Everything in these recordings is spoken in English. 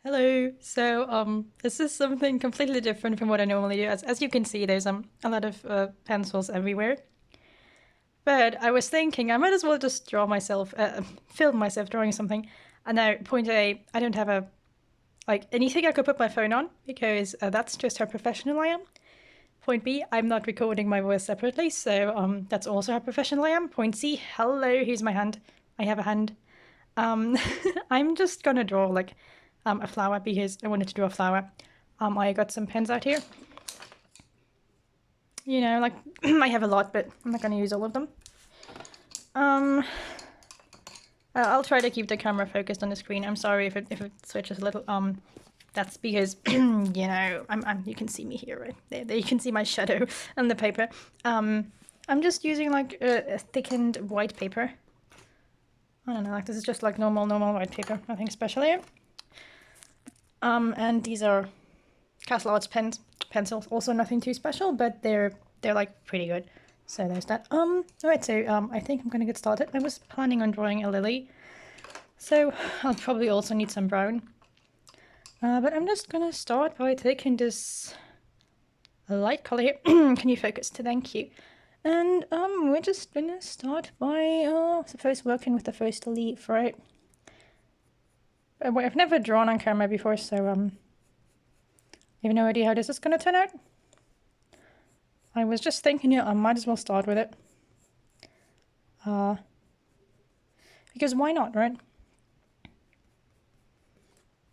Hello. This is something completely different from what I normally do. As you can see, there's a lot of pencils everywhere. But I was thinking I might as well just draw myself, film myself drawing something. And now, point A, I don't have anything I could put my phone on because that's just how professional I am. Point B, I'm not recording my voice separately, so that's also how professional I am. Point C, hello, here's my hand. I have a hand. Um, I'm just gonna draw a flower because I wanted to draw a flower. I got some pens out here. You know, like I have a lot, but I'm not gonna use all of them. I'll try to keep the camera focused on the screen. I'm sorry if it switches a little. That's because you know you can see me here, right? There you can see my shadow on the paper. I'm just using like a thickened white paper. I don't know, like this is just like normal white paper, nothing special here. And these are Castle Arts pencils, also nothing too special, but they're like pretty good. So there's that. Alright, so I think I'm gonna get started. I was planning on drawing a lily, so I'll probably also need some brown. But I'm just gonna start by taking this light color here. Can you focus? Thank you. And we're just gonna start by I suppose working with the first leaf, right? I've never drawn on camera before, so I have no idea how this is gonna turn out. I was just thinking, I might as well start with it. Because why not, right?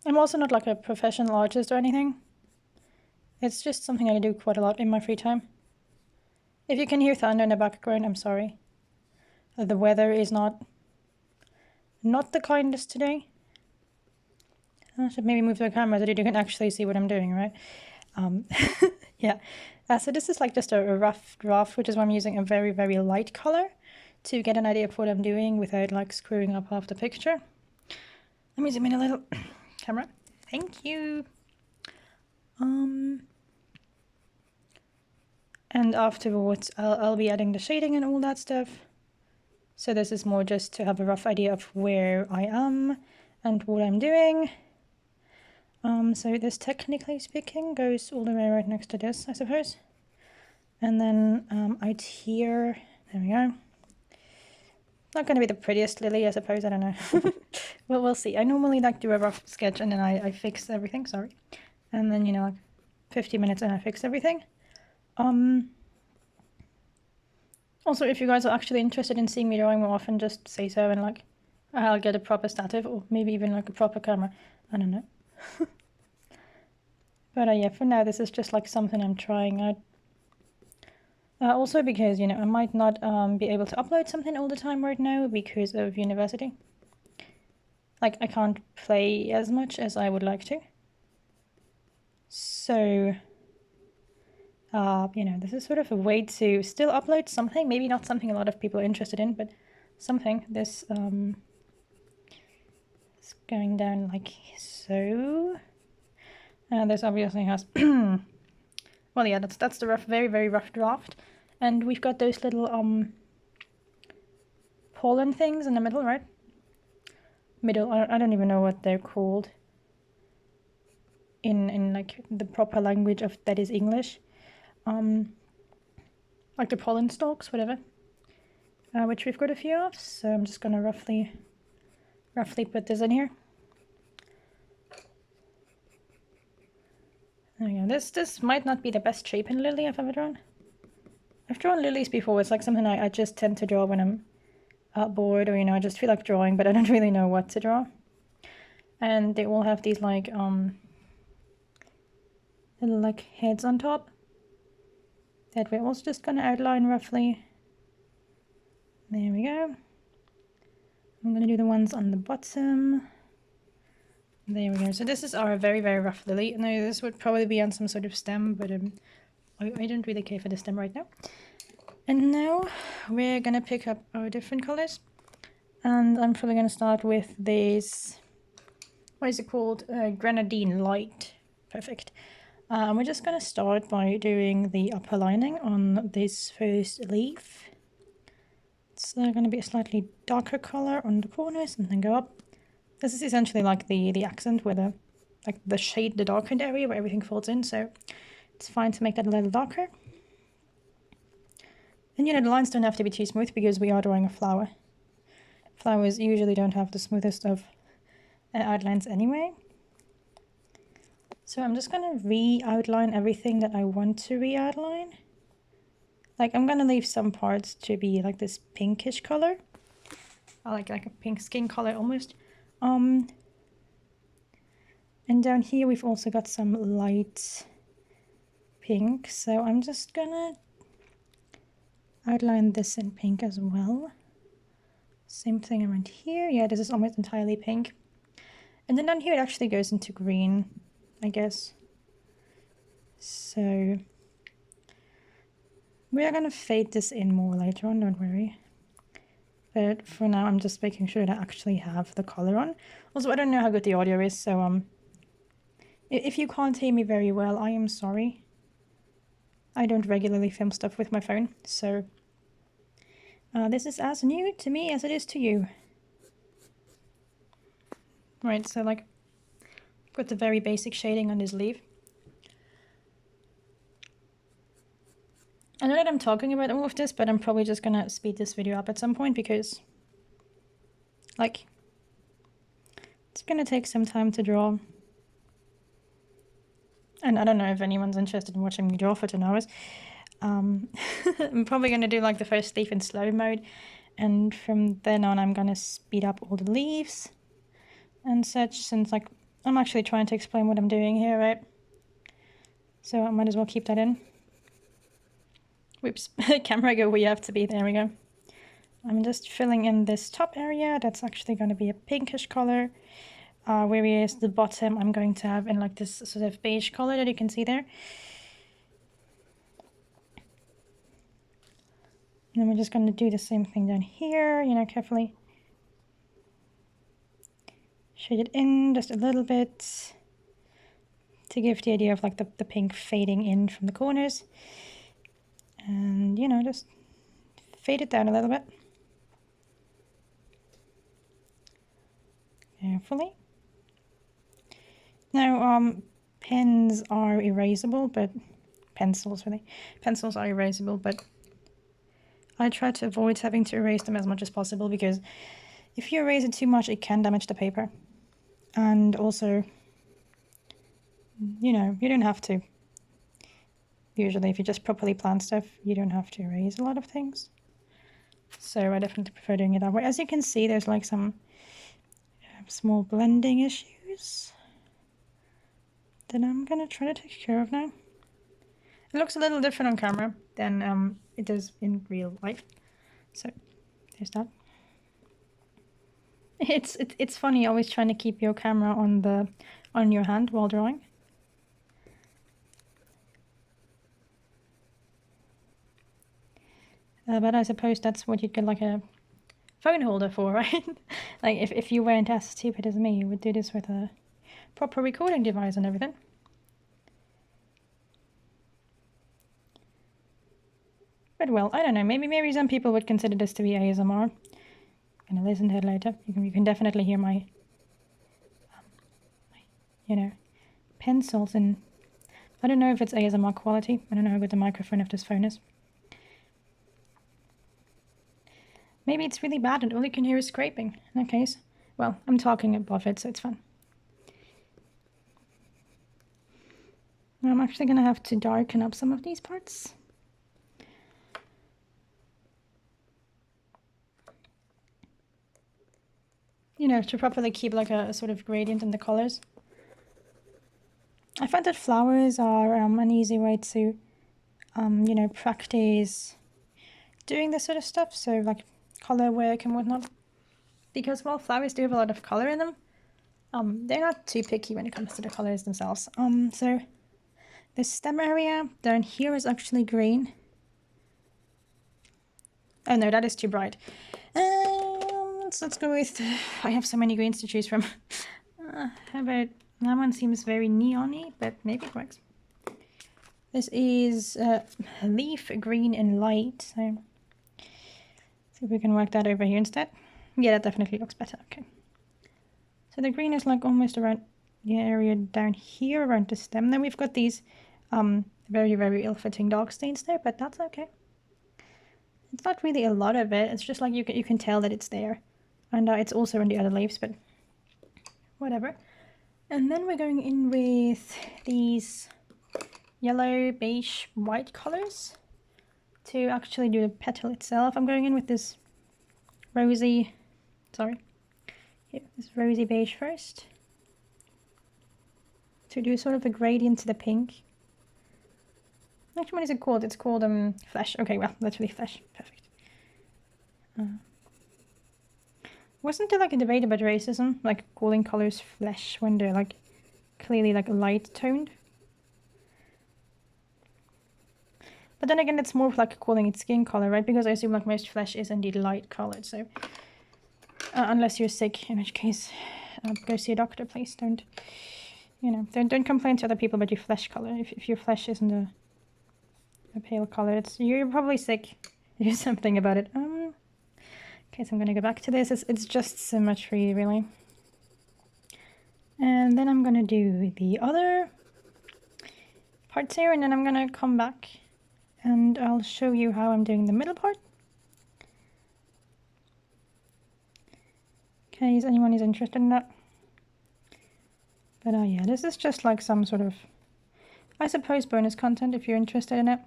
I'm also not like a professional artist or anything. It's just something I do quite a lot in my free time. If you can hear thunder in the background, I'm sorry. The weather is not the kindest today. I should maybe move the camera so that you can actually see what I'm doing, right? Yeah. So this is like just a rough draft, which is why I'm using a very, very light color to get an idea of what I'm doing without like screwing up half the picture. Let me zoom in a little. Camera. Thank you. And afterwards I'll be adding the shading and all that stuff. So this is more just to have a rough idea of where I am and what I'm doing. So this, technically speaking, goes all the way right next to this, I suppose. And then out here, there we go. Not going to be the prettiest lily, I suppose, I don't know. Well, we'll see. I normally like do a rough sketch and then I fix everything, sorry. And then, you know, like 50 minutes and I fix everything. Also, if you guys are actually interested in seeing me drawing more often, just say so and like I'll get a proper stative or maybe even like a proper camera. I don't know. But yeah, for now this is just like something I'm trying out. Also because, you know, I might not be able to upload something all the time right now because of university. Like, I can't play as much as I would like to. So, you know, this is sort of a way to still upload something. Maybe not something a lot of people are interested in, but something. This is going down like so. This obviously has... well, yeah, that's the rough, very, very rough draft. And we've got those little pollen things in the middle, right? Middle, I don't even know what they're called in like the proper language of that is English. Like the pollen stalks, whatever. Which we've got a few of, so I'm just gonna roughly put this in here. There we go. This might not be the best shape in lily I've ever drawn. I've drawn lilies before. It's like something I just tend to draw when I'm bored, or, you know, I just feel like drawing, but I don't really know what to draw. And they all have these like little like heads on top that we're also just gonna outline roughly. There we go. I'm gonna do the ones on the bottom. There we go. So this is our very, very rough lily. Now this would probably be on some sort of stem, but I don't really care for the stem right now. And now we're gonna pick up our different colors. And I'm probably gonna start with this, what is it called? Grenadine Light. Perfect. We're just gonna start by doing the upper lining on this first leaf. It's gonna be a slightly darker color on the corners and then go up. This is essentially like the accent where the like the shade, the darkened area where everything folds in, so it's fine to make that a little darker. And you know, the lines don't have to be too smooth because we are drawing a flower. Flowers usually don't have the smoothest of outlines anyway. So I'm just going to re-outline everything that I want to re-outline. Like I'm going to leave some parts to be like this pinkish color. I like a pink skin color almost. And down here we've also got some light pink. So I'm just going to outline this in pink as well. Same thing around here. Yeah, this is almost entirely pink. And then down here it actually goes into green, I guess. So we are going to fade this in more later on, don't worry. But for now I'm just making sure that I actually have the color on. Also, I don't know how good the audio is, so if you can't hear me very well, I am sorry. I don't regularly film stuff with my phone, so this is as new to me as it is to you. Right, so like, put the very basic shading on this leaf. I know that I'm talking about all of this, but I'm probably just gonna speed this video up at some point because, like, it's gonna take some time to draw. And I don't know if anyone's interested in watching me draw for 10 hours. I'm probably gonna do like the first leaf in slow mode, and from then on I'm gonna speed up all the leaves and such, since like I'm actually trying to explain what I'm doing here, right? So I might as well keep that in. Whoops, camera go, we have to be, there we go. I'm just filling in this top area, that's actually going to be a pinkish color. Whereas the bottom I'm going to have in like this sort of beige color that you can see there. And then we're just going to do the same thing down here, you know, carefully shade it in just a little bit to give the idea of like the pink fading in from the corners. And, you know, just fade it down a little bit. Carefully. Now, pens are erasable, but pencils really. Pencils are erasable, but I try to avoid having to erase them as much as possible because if you erase it too much, it can damage the paper. And also, you know, you don't have to. Usually, if you just properly plan stuff, you don't have to erase a lot of things. So I definitely prefer doing it that way. As you can see, there's like some small blending issues that I'm gonna try to take care of now. It looks a little different on camera than it does in real life. So there's that. It's funny always trying to keep your camera on your hand while drawing. But I suppose that's what you'd get like a phone holder for, right? Like if you weren't as stupid as me, you would do this with a proper recording device and everything. But well, I don't know, maybe some people would consider this to be ASMR. I'm gonna listen to it later. You can definitely hear my you know, pencils, and I don't know if it's ASMR quality. I don't know how good the microphone of this phone is. Maybe it's really bad and all you can hear is scraping. In that case, well, I'm talking above it, so it's fine. Now I'm actually going to have to darken up some of these parts. You know, to properly keep like a sort of gradient in the colors. I find that flowers are an easy way to, you know, practice doing this sort of stuff. So like color work and whatnot, because while flowers do have a lot of color in them, they're not too picky when it comes to the colors themselves. So the stem area down here is actually green. Oh no, that is too bright. Let's go with, I have so many greens to choose from. How about, that one seems very neon-y, but maybe it works. This is leaf green and light, so see if we can work that over here instead. Yeah, that definitely looks better. Okay. So the green is like almost around the area down here around the stem. Then we've got these very, very ill-fitting dark stains there, but that's okay. It's not really a lot of it. It's just like you can tell that it's there. And it's also in the other leaves, but whatever. And then we're going in with these yellow, beige, white colors to actually do the petal itself. I'm going in with this rosy, this rosy beige first to do sort of a gradient to the pink. Actually, what is it called? It's called flesh. Okay, well, literally flesh. Perfect. Wasn't there like a debate about racism, like calling colors flesh when they're like clearly like light toned? But then again, it's more like calling it skin color, right? Because I assume like most flesh is indeed light colored. So unless you're sick, in which case, go see a doctor, please. Don't, you know, don't complain to other people about your flesh color. If your flesh isn't a pale color, you're probably sick. Do something about it. Okay, so I'm gonna go back to this. It's just symmetry, really. And then I'm gonna do the other parts here, and then I'm gonna come back and I'll show you how I'm doing the middle part. Okay, is anyone interested in that? But yeah, this is just like some sort of, I suppose, bonus content if you're interested in it.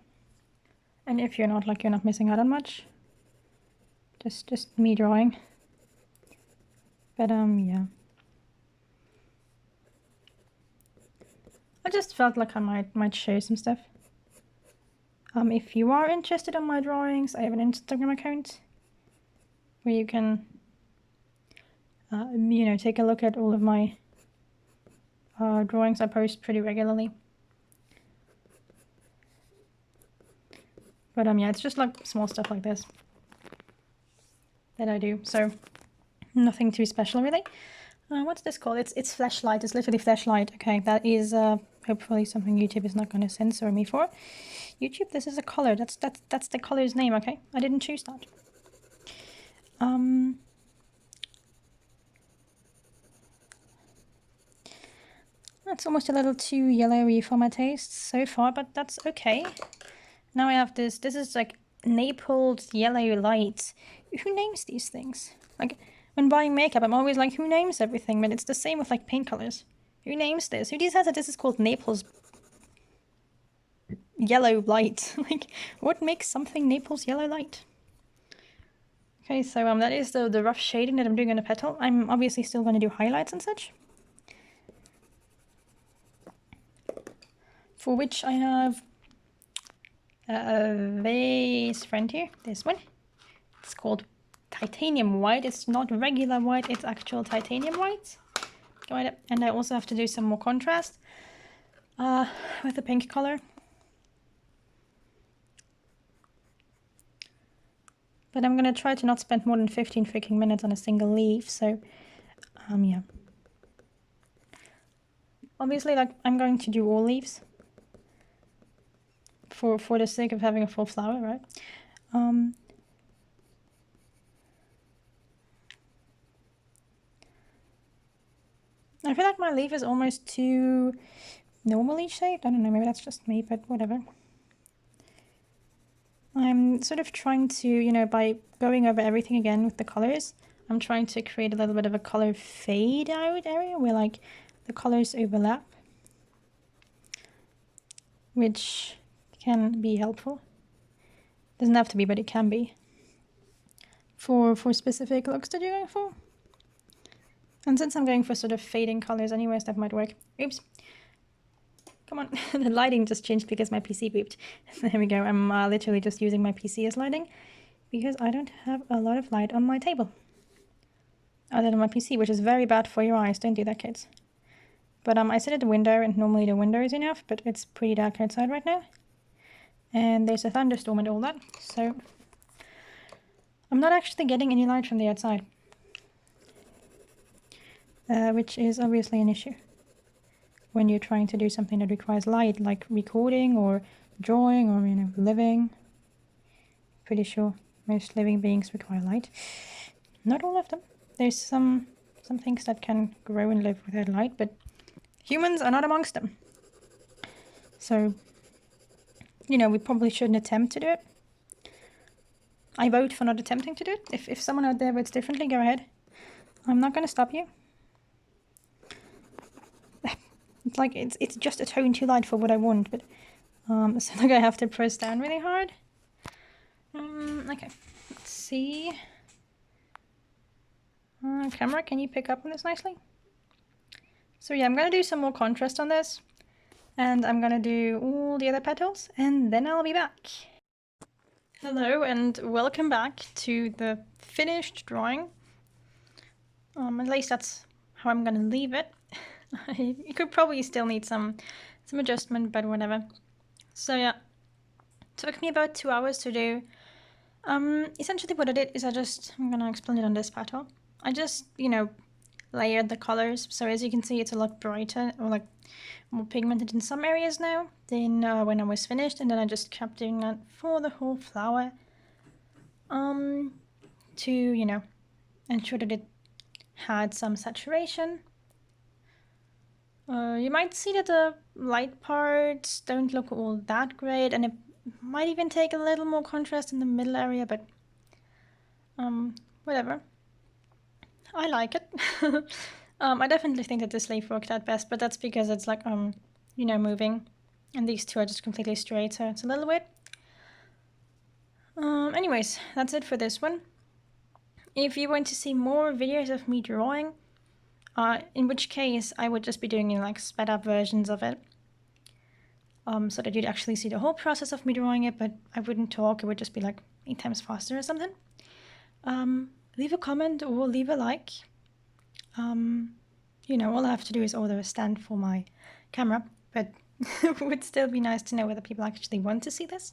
And if you're not, like, you're not missing out on much. Just me drawing. But yeah. I just felt like I might show some stuff. If you are interested in my drawings, I have an Instagram account where you can, you know, take a look at all of my drawings. I post pretty regularly. But yeah, it's just like small stuff like this that I do. So nothing too special, really. What's this called? It's flashlight. It's literally flashlight. Okay, that is hopefully something YouTube is not going to censor me for. YouTube, this is a color. That's the color's name. Okay, I didn't choose that. That's almost a little too yellowy for my taste so far, but that's okay. Now I have this. This is like Naples yellow light. Who names these things? Like, when buying makeup, I'm always like, who names everything? But it's the same with like paint colors. Who names this? Who says that this is called Naples yellow light? Like, what makes something Naples yellow light? Okay, so that is the rough shading that I'm doing on the petal. I'm obviously still going to do highlights and such, for which I have this friend here, this one. It's called titanium white. It's not regular white, it's actual titanium white. And I also have to do some more contrast with the pink color. But I'm gonna try to not spend more than 15 freaking minutes on a single leaf, so yeah. Obviously, like, I'm going to do all leaves for the sake of having a full flower, right? I feel like my leaf is almost too normally shaped. I don't know, maybe that's just me, but whatever. I'm sort of trying to, you know, by going over everything again with the colors, I'm trying to create a little bit of a color fade out area where like the colors overlap, which can be helpful. Doesn't have to be, but it can be for specific looks that you're going for. And since I'm going for sort of fading colors anyways, that might work. Oops. Come on. The lighting just changed because my PC beeped. There we go. I'm literally just using my PC as lighting because I don't have a lot of light on my table other than my PC, which is very bad for your eyes. Don't do that, kids. But I sit at the window, and normally the window is enough, but it's pretty dark outside right now. And there's a thunderstorm and all that, so I'm not actually getting any light from the outside. Which is obviously an issue when you're trying to do something that requires light, like recording or drawing or, you know, living. Pretty sure most living beings require light. Not all of them. There's some things that can grow and live without light, but humans are not amongst them. So, you know, we probably shouldn't attempt to do it. I vote for not attempting to do it. If someone out there votes differently, go ahead. I'm not going to stop you. It's like, it's just a tone too light for what I want, but so like I have to press down really hard. Okay, let's see. Camera, can you pick up on this nicely? So yeah, I'm going to do some more contrast on this, and I'm going to do all the other petals, and then I'll be back. Hello, and welcome back to the finished drawing. At least that's how I'm going to leave it. You could probably still need some adjustment, but whatever. So yeah, took me about 2 hours to do. Essentially what I did is I'm gonna explain it on this petal. I just, you know, layered the colors. So as you can see, it's a lot brighter, or like more pigmented in some areas now than when I was finished. And then I just kept doing that for the whole flower. To, you know, ensure that it had some saturation. You might see that the light parts don't look all that great, and it might even take a little more contrast in the middle area, but whatever. I like it. I definitely think that this leaf worked out best, but that's because it's like, you know, moving, and these two are just completely straight, so it's a little weird. Anyways, that's it for this one. If you want to see more videos of me drawing, in which case I would just be doing like sped up versions of it, so that you'd actually see the whole process of me drawing it, but I wouldn't talk, it would just be like 8 times faster or something. Leave a comment or leave a like. You know, all I have to do is order a stand for my camera, but it would still be nice to know whether people actually want to see this.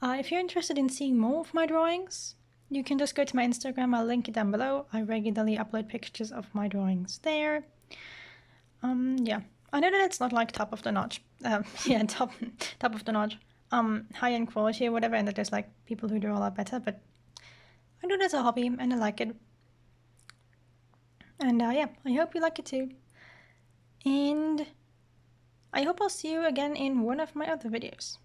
If you're interested in seeing more of my drawings, you can just go to my Instagram, I'll link it down below. I regularly upload pictures of my drawings there. Yeah, I know that it's not like top of the notch, yeah, top of the notch, high-end quality or whatever, and that there's like people who do a lot better, but I do it as a hobby and I like it. And yeah, I hope you like it too. And I hope I'll see you again in one of my other videos.